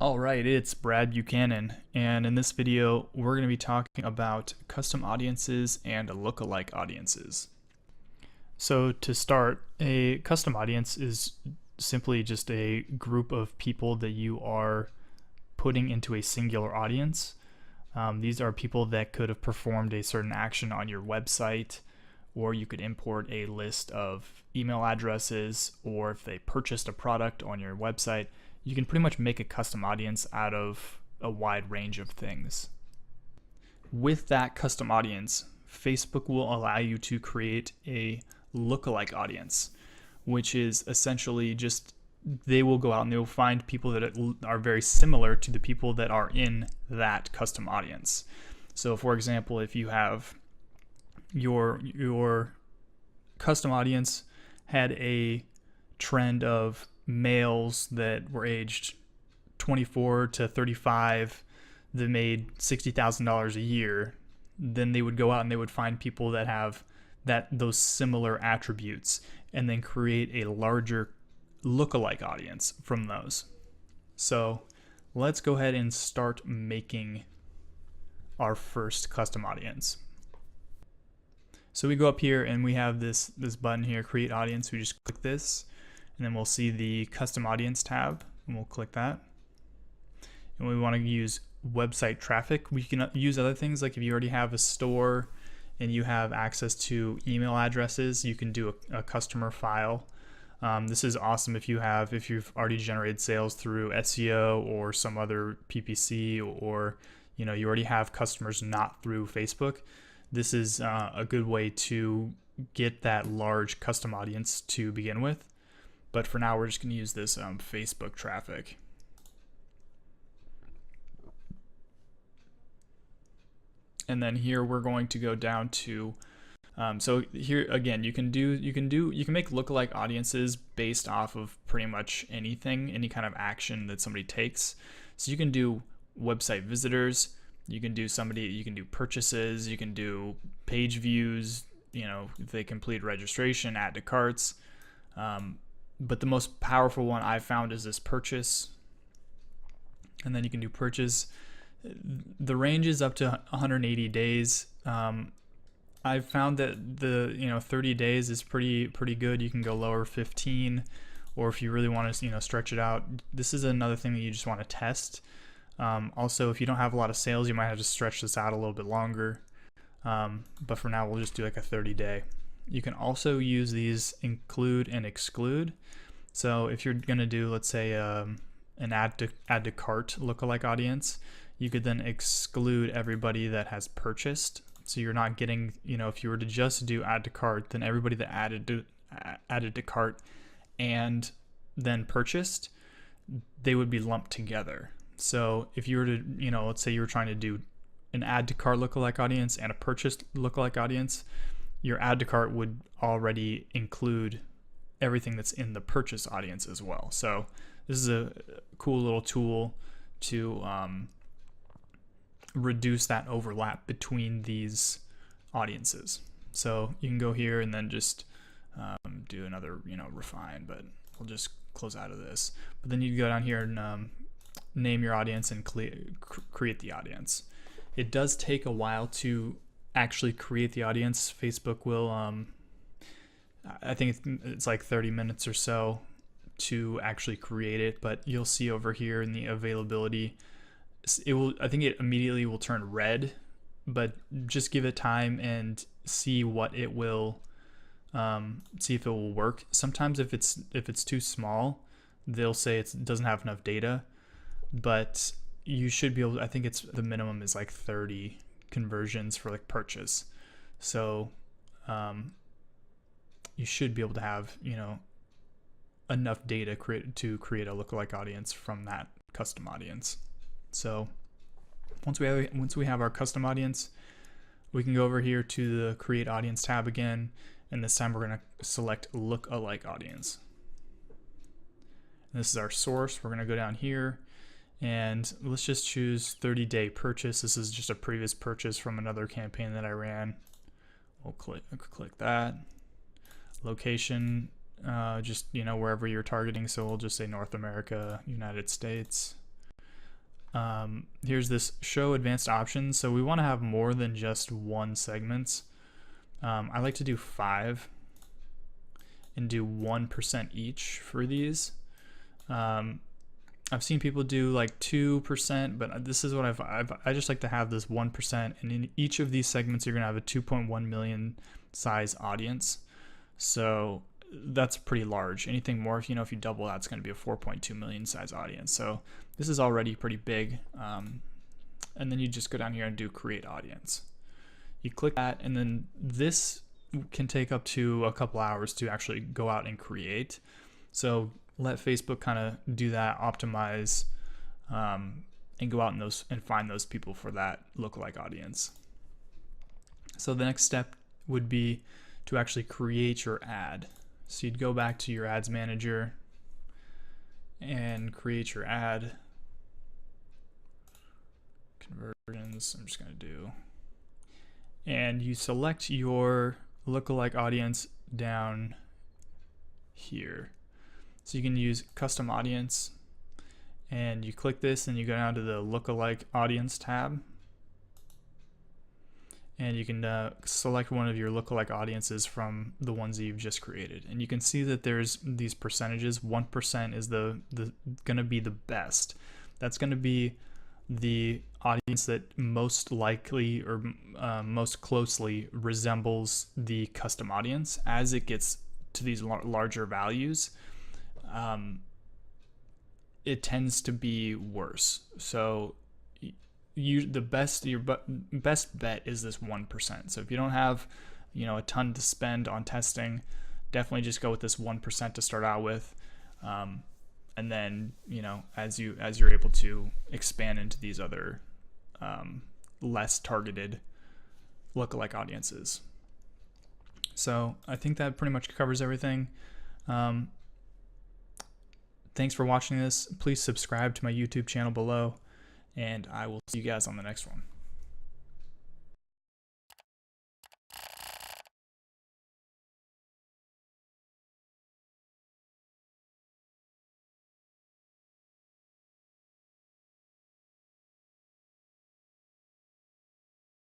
Alright, it's Brad Buchanan, and in this video we're going to be talking about custom audiences and lookalike audiences. So to start, a custom audience is simply just a group of people that you are putting into a singular audience. These are people that could have performed a certain action on your website, or you could import a list of email addresses, or if they purchased a product on your website, you can pretty much make a custom audience out of a wide range of things. With that custom audience, Facebook will allow you to create a lookalike audience, which is essentially just they will go out and they will find people that are very similar to the people that are in that custom audience. So for example, if you have your custom audience had a trend of males that were aged 24 to 35 that made $60,000 a year, then they would go out and they would find people that have those similar attributes and then create a larger lookalike audience from those. So let's go ahead and start making our first custom audience. So we go up here and we have this button here, create audience. We just click this and then we'll see the custom audience tab and we'll click that. And we want to use website traffic. We can use other things, like if you already have a store and you have access to email addresses, you can do a customer file. This is awesome if you've already generated sales through SEO or some other PPC, or you already have customers not through Facebook. This is a good way to get that large custom audience to begin with. But for now, we're just going to use this Facebook traffic. And then here we're going to go down to so here again, you can make lookalike audiences based off of pretty much anything, any kind of action that somebody takes. So you can do website visitors, you can do purchases, you can do page views, if they complete registration, add to carts. But the most powerful one I've found is this purchase. And then you can do purchase. The range is up to 180 days. I've found that the 30 days is pretty good. You can go lower, 15, or if you really want to stretch it out. This is another thing that you just want to test. Also, if you don't have a lot of sales, you might have to stretch this out a little bit longer. But for now, we'll just do like a 30-day. You can also use these include and exclude. So if you're going to do, let's say, an add to cart lookalike audience, you could then exclude everybody that has purchased. So you're not getting, if you were to just do add to cart, then everybody that added to cart and then purchased, they would be lumped together. So if you were to, let's say you were trying to do an add to cart lookalike audience and a purchased lookalike audience, your add to cart would already include everything that's in the purchase audience as well. So this is a cool little tool to reduce that overlap between these audiences. So you can go here and then just do another, refine, but we'll just close out of this. But then you go down here and name your audience and create the audience. It does take a while to actually create the audience. Facebook will, I think it's like 30 minutes or so to actually create it, but you'll see over here in the availability, I think it immediately will turn red, but just give it time and see what it will, see if it will work. Sometimes if it's too small, they'll say it doesn't have enough data, but you should be able to, I think the minimum is like 30 conversions for like purchase. So you should be able to have, enough data to create a lookalike audience from that custom audience. So once we have our custom audience, we can go over here to the create audience tab again, and this time we're going to select lookalike audience. And this is our source. We're going to go down here and let's just choose 30-day purchase. This is just a previous purchase from another campaign that I ran. We'll click that. Location, just wherever you're targeting. So we'll just say North America, United States. Here's this show advanced options. So we want to have more than just one segments. I like to do 5 and do 1% each for these. I've seen people do like 2%, but this is what I just like to have this 1%, and in each of these segments you're gonna have a 2.1 million size audience. So that's pretty large. Anything more, if you double that, it's going to be a 4.2 million size audience. So this is already pretty big. And then you just go down here and do create audience. You click that, and then this can take up to a couple hours to actually go out and create. So let Facebook kind of do that, optimize, and go out and find those people for that lookalike audience. So the next step would be to actually create your ad. So you'd go back to your ads manager and create your ad. Conversions, I'm just going to do. And you select your lookalike audience down here. So you can use custom audience, and you click this and you go down to the lookalike audience tab. And you can select one of your lookalike audiences from the ones that you've just created. And you can see that there's these percentages. 1% is going to be the best. That's going to be the audience that most likely or most closely resembles the custom audience. As it gets to these larger values, it tends to be worse. So your best bet is this 1%. So if you don't have a ton to spend on testing, definitely just go with this 1% to start out with, and then as you're able to expand into these other less targeted lookalike audiences. So I think that pretty much covers everything. Thanks for watching this. Please subscribe to my YouTube channel below, and I will see you guys on the next one.